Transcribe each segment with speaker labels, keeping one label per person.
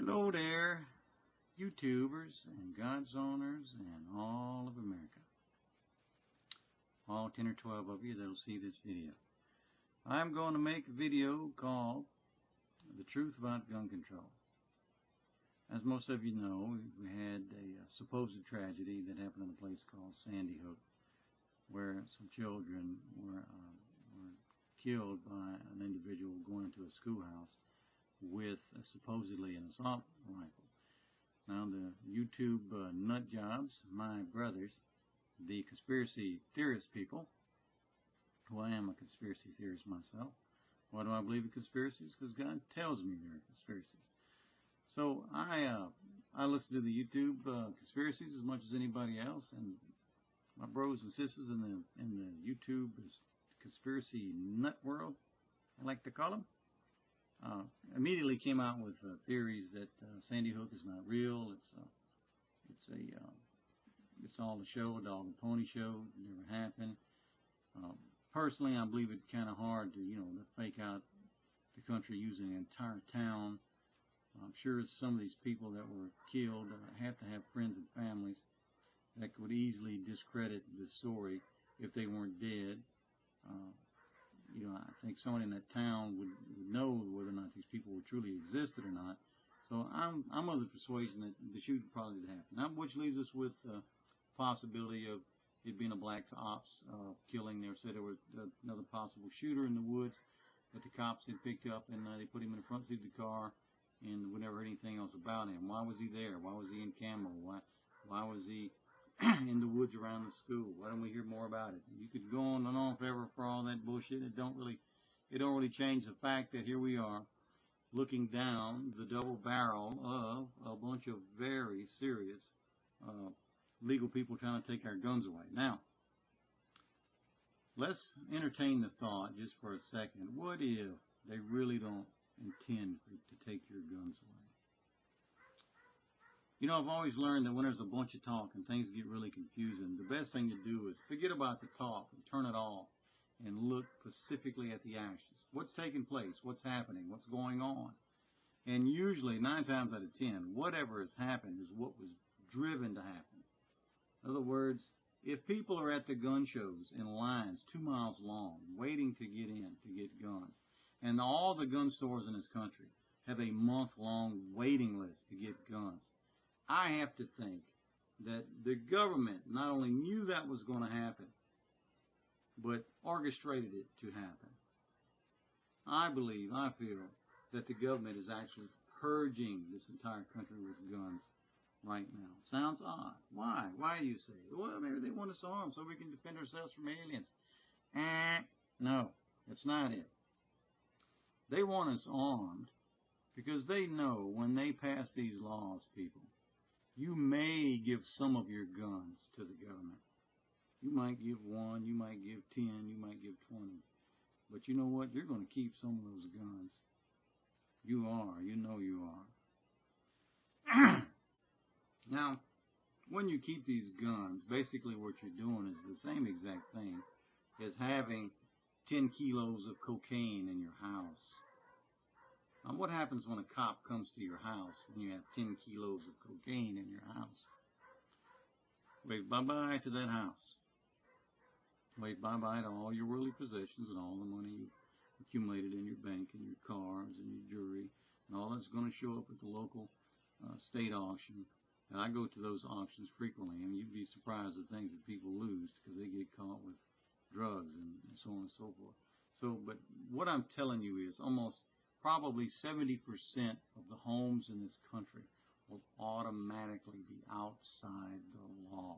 Speaker 1: Hello there, YouTubers and God's owners and all of America. All 10 or 12 of you that'll see this video. I'm going to make a video called The Truth About Gun Control. As most of you know, we had a supposed tragedy that happened in a place called Sandy Hook, where some children were killed by an individual going into a schoolhouse with supposedly an assault rifle. Now the YouTube nut jobs, my brothers, the conspiracy theorist people, who I am a conspiracy theorist myself. Why do I believe in conspiracies? Because God tells me they're conspiracies. So I listen to the YouTube conspiracies as much as anybody else, and my bros and sisters in the YouTube conspiracy nut world, I like to call them. Immediately came out with theories that Sandy Hook is not real. It's all a show, a dog and pony show. It never happened. Personally, I believe it's kind of hard to fake out the country using an entire town. I'm sure some of these people that were killed have to have friends and families that could easily discredit the story if they weren't dead. I think someone in that town would know whether or not these people truly existed or not. So I'm of the persuasion that the shooting probably did happen. Now, which leaves us with the possibility of it being a black ops killing. They said there was another possible shooter in the woods that the cops had picked up, and they put him in the front seat of the car, and we never heard anything else about him. Why was he there? Why was he in camo? Why was he in the woods around the school? Why don't we hear more about it? You could go on and on forever for all that bullshit. It don't really change the fact that here we are looking down the double barrel of a bunch of very serious legal people trying to take our guns away. Now, let's entertain the thought just for a second. What if they really don't intend to take your guns away? I've always learned that when there's a bunch of talk and things get really confusing, the best thing to do is forget about the talk and turn it off and look specifically at the actions. What's taking place? What's happening? What's going on? And usually, 9 times out of 10, whatever has happened is what was driven to happen. In other words, if people are at the gun shows in lines 2 miles long, waiting to get in to get guns, and all the gun stores in this country have a month-long waiting list to get guns, I have to think that the government not only knew that was going to happen, but orchestrated it to happen. I feel that the government is actually purging this entire country with guns right now. Sounds odd. Why? Why do you say? Well, maybe they want us armed so we can defend ourselves from aliens. No, that's not it. They want us armed because they know when they pass these laws, people, you may give some of your guns to the government. You might give 1, you might give 10, you might give 20. But you know what? You're going to keep some of those guns. You are. You know you are. Now, when you keep these guns, basically what you're doing is the same exact thing as having 10 kilos of cocaine in your house. Now, what happens when a cop comes to your house when you have 10 kilos of cocaine in your house? Wave bye-bye to that house. Wave bye-bye to all your worldly possessions and all the money you accumulated in your bank and your cars and your jewelry, and all that's going to show up at the local state auction. And I go to those auctions frequently, and you'd be surprised at things that people lose because they get caught with drugs and so on and so forth. So, but what I'm telling you is almost probably 70% of the homes in this country will automatically be outside the law.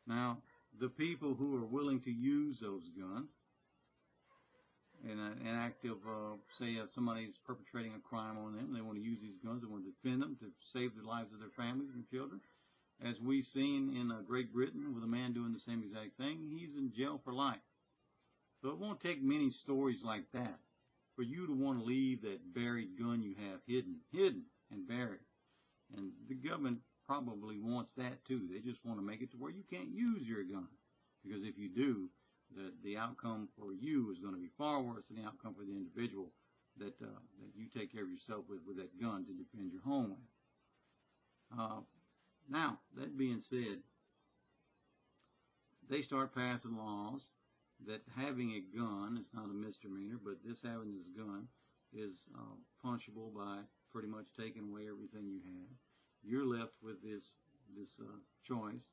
Speaker 1: Now, the people who are willing to use those guns in an act of, say, somebody's perpetrating a crime on them, they want to use these guns, they want to defend them to save the lives of their families and children. As we've seen in Great Britain with a man doing the same exact thing, he's in jail for life. So it won't take many stories like that for you to want to leave that buried gun you have hidden and buried. And the government probably wants that too. They just want to make it to where you can't use your gun. Because if you do, the outcome for you is going to be far worse than the outcome for the individual that you take care of yourself with that gun to defend your home with. Now, that being said, they start passing laws that having a gun is not a misdemeanor, but having this gun is punishable by pretty much taking away everything you have. You're left with this choice: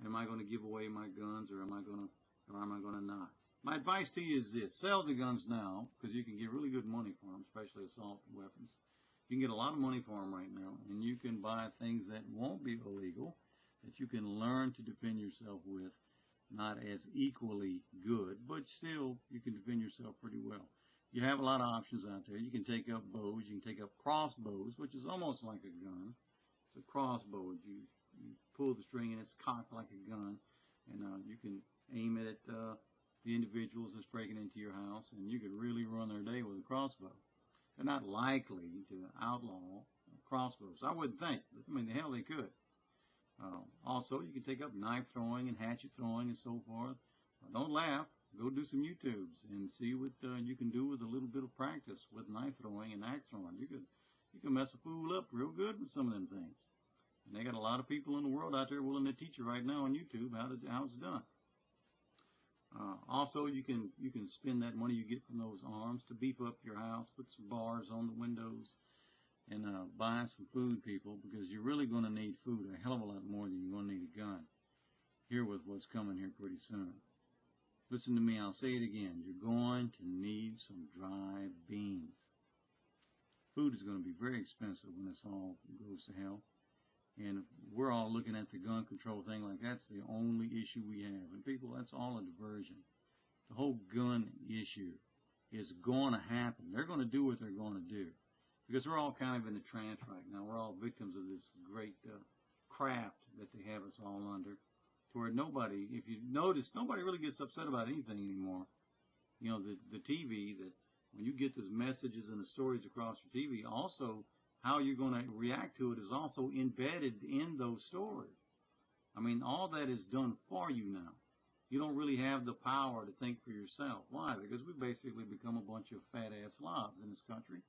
Speaker 1: am I going to give away my guns, or am I going to not? My advice to you is this: sell the guns now, because you can get really good money for them, especially assault weapons. You can get a lot of money for them right now, and you can buy things that won't be illegal, that you can learn to defend yourself with. Not as equally good, but still you can defend yourself pretty well. You have a lot of options out there. You can take up bows, you can take up crossbows, which is almost like a gun. It's a crossbow. You pull the string and it's cocked like a gun, and you can aim it at the individuals that's breaking into your house, and you could really run their day with a crossbow. They're not likely to outlaw crossbows, I wouldn't think, but I mean, the hell they could. Also, you can take up knife throwing and hatchet throwing and so forth. Don't laugh. Go do some YouTubes and see what you can do with a little bit of practice with knife throwing and axe throwing. You can mess a fool up real good with some of them things. And they got a lot of people in the world out there willing to teach you right now on YouTube how it's done. Also, you can spend that money you get from those arms to beef up your house, put some bars on the windows, and buy some food, people, because you're really going to need food a hell of a lot more than you're going to need a gun here with what's coming here pretty soon. Listen to me, I'll say it again. You're going to need some dry beans. Food is going to be very expensive when this all goes to hell. And we're all looking at the gun control thing like that's the only issue we have. And people, that's all a diversion. The whole gun issue is going to happen. They're going to do what they're going to do. Because we're all kind of in a trance right now. We're all victims of this great craft that they have us all under. To where nobody, if you notice, nobody really gets upset about anything anymore. You know, the TV, that when you get those messages and the stories across your TV, also how you're going to react to it is also embedded in those stories. I mean, all that is done for you now. You don't really have the power to think for yourself. Why? Because we basically become a bunch of fat-ass slobs in this country.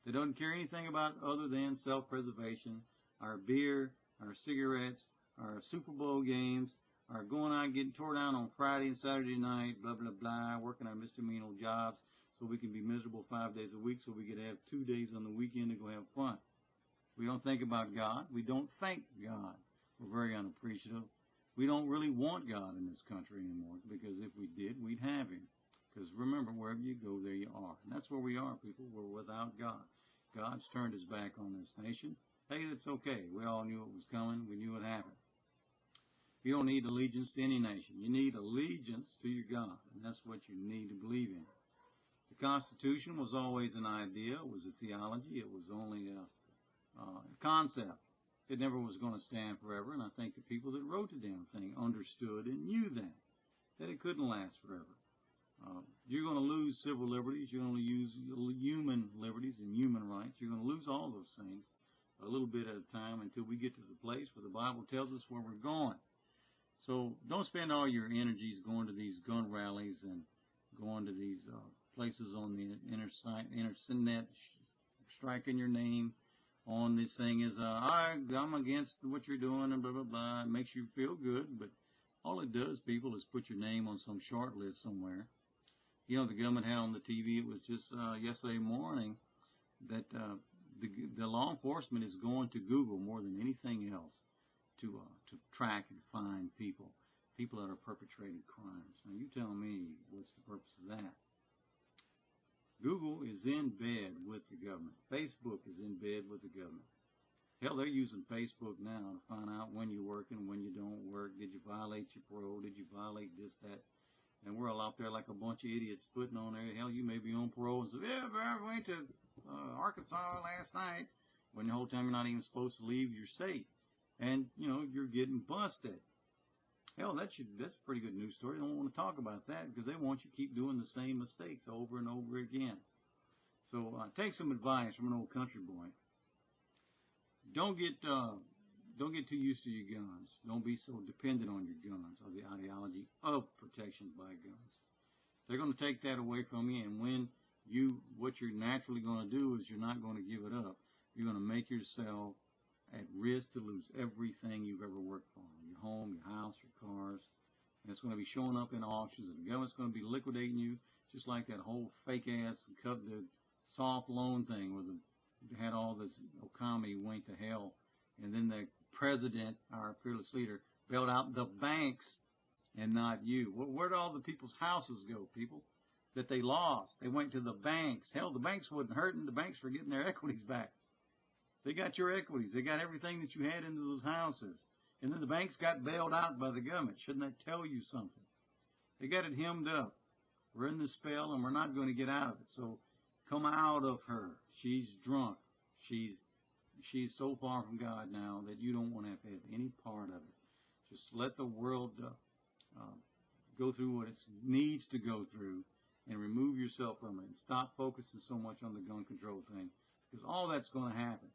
Speaker 1: They don't care anything about other than self-preservation, our beer, our cigarettes, our Super Bowl games, our going out and getting tore down on Friday and Saturday night, blah, blah, blah, working our misdemeanor jobs so we can be miserable 5 days a week so we could have 2 days on the weekend to go have fun. We don't think about God. We don't thank God. We're very unappreciative. We don't really want God in this country anymore, because if we did, we'd have him. Because remember, wherever you go, there you are. And that's where we are, people. We're without God. God's turned his back on this nation. Hey, that's okay. We all knew it was coming. We knew it happened. You don't need allegiance to any nation. You need allegiance to your God. And that's what you need to believe in. The Constitution was always an idea. It was a theology. It was only a concept. It never was going to stand forever. And I think the people that wrote the damn thing understood and knew that it couldn't last forever. You're going to lose civil liberties. You're going to use human liberties and human rights. You're going to lose all those things a little bit at a time until we get to the place where the Bible tells us where we're going. So don't spend all your energies going to these gun rallies and going to these places on the internet, striking your name on this thing is, I'm against what you're doing and blah, blah, blah. It makes you feel good, but all it does, people, is put your name on some short list somewhere. You know, the government had on the TV, it was just yesterday morning, that the law enforcement is going to Google more than anything else to track and find people that are perpetrating crimes. Now, you tell me, what's the purpose of that? Google is in bed with the government. Facebook is in bed with the government. Hell, they're using Facebook now to find out when you're working, when you don't work. Did you violate your parole? Did you violate this, that? And we're all out there like a bunch of idiots putting on there. Hell, you may be on parole and say, yeah, I went to Arkansas last night, when the whole time you're not even supposed to leave your state. And, you know, you're getting busted. Hell, that's a pretty good news story. I don't want to talk about that because they want you to keep doing the same mistakes over and over again. So take some advice from an old country boy. Don't get too used to your guns. Don't be so dependent on your guns or the ideology of protection by guns. They're going to take that away from you, and when what you're naturally going to do is you're not going to give it up. You're going to make yourself at risk to lose everything you've ever worked for, your home, your house, your cars. And it's going to be showing up in auctions, and the government's going to be liquidating you, just like that whole fake-ass the soft loan thing where they had all this Okami went to hell, and then the president, our fearless leader, bailed out the banks and not you. Where'd all the people's houses go, people, that they lost? They went to the banks. Hell, the banks wasn't hurting. The banks were getting their equities back. They got your equities. They got everything that you had into those houses. And then the banks got bailed out by the government. Shouldn't that tell you something? They got it hemmed up. We're in this spell, and we're not going to get out of it. So come out of her. She's drunk. She's so far from God now that you don't want to have any part of it. Just let the world go through what it needs to go through and remove yourself from it. And stop focusing so much on the gun control thing, because all that's going to happen.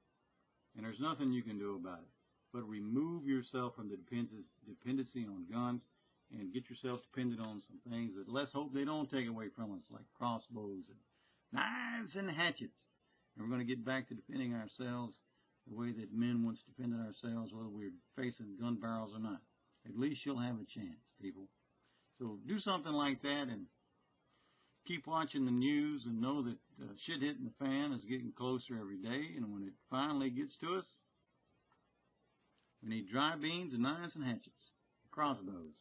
Speaker 1: And there's nothing you can do about it. But remove yourself from the dependency on guns and get yourself dependent on some things that let's hope they don't take away from us, like crossbows and knives and hatchets. And we're going to get back to defending ourselves the way that men once defended ourselves, whether we're facing gun barrels or not. At least you'll have a chance, people. So do something like that and keep watching the news and know that shit hitting the fan is getting closer every day. And when it finally gets to us, we need dry beans and knives and hatchets, crossbows.